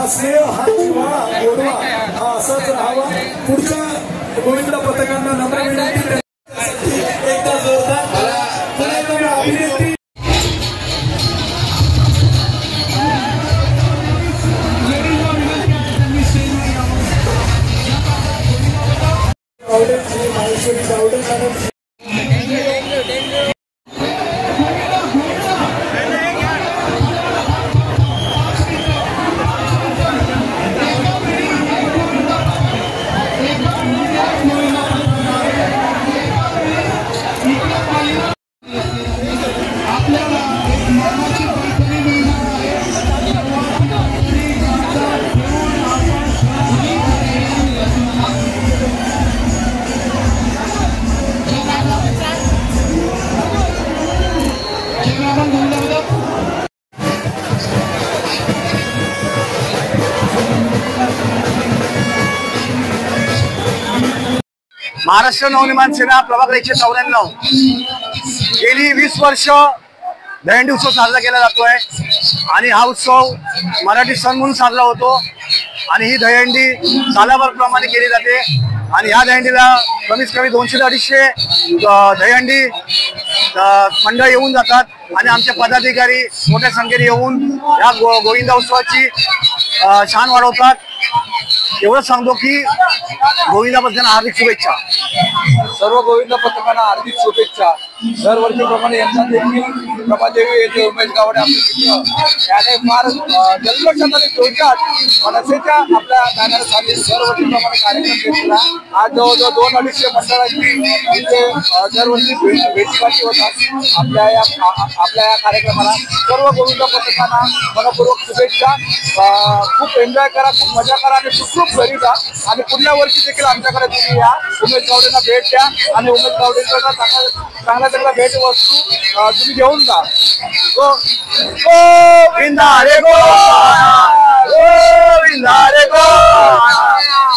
हा स्नेह, हा जिव्हाळा, गोडवा हा असाच राहावा. पुढच्या गोविंदा पथकांना नम्र विनंती. एकदा जोरदार अभिनेत्री आणि माहेश्वरी गावडे मॅडम. महाराष्ट्र नवनिर्माण सेना प्रभाग 194 गेली 20 वर्ष दहीहंडी उत्सव साजरा केला जातोय आणि हा उत्सव मराठी सण म्हणून साजरा होतो आणि ही दहीहंडी सालाभर प्रमाणे केली जाते आणि ह्या दहीहंडीला कमीत कमी 200 ते 250 दहीहंडी मंडळ येऊन जातात आणि आमचे पदाधिकारी मोठ्या संख्येने येऊन या गोविंदा उत्सवाची शान वाढवतात. एवढंच सांगतो की गोविंदा पथकांना हार्दिक शुभेच्छा. सर्व गोविंदा पथकांना हार्दिक शुभेच्छा. दरवर्षीप्रमाणे यंदा देखील प्रभादेवी येथे उमेश गावडे आपले मित्र याने फार जल्लोषाने जोरदार मनसेच्या आपल्या बॅनरखाली दरवर्षीप्रमाणे कार्यक्रम घेतला. आज जवळजवळ 200-250 मंडळांची इथे दरवर्षी भेटीगाठी होतात आपल्या या कार्यक्रमाला. सर्व गोविंदा पथकांना मनपूर्वक शुभेच्छा. खूप एन्जॉय करा, खूप मजा करा आणि खूप घरी जा आणि पुढल्या वर्षी देखील आमच्याकडे तुम्ही या. उमेश गावडेंना भेट द्या आणि उमेश गावडेंकडनं चांगल्या चांगल्या भेट वस्तू तुम्ही घेऊन जा. गोविंदा रे गोविंदा, गोविंदा रे गोविंदा,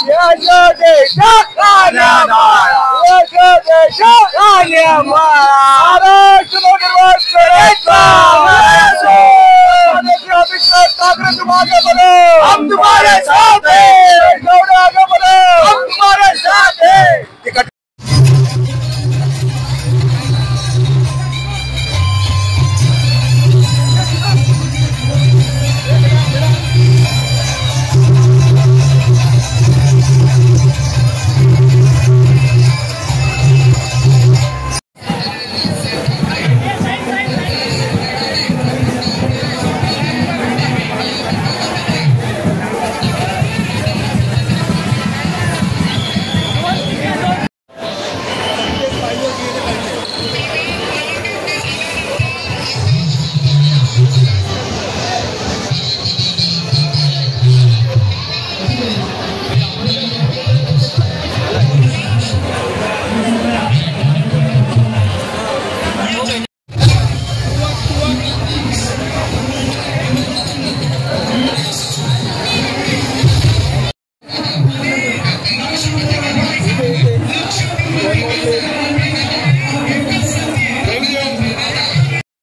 यशोदेशा कान्यामाया, यशोदेशा कान्यामाया, महाराष्ट्र नवनिर्माण सेनेचा हम तुम्हारे साथ हैं.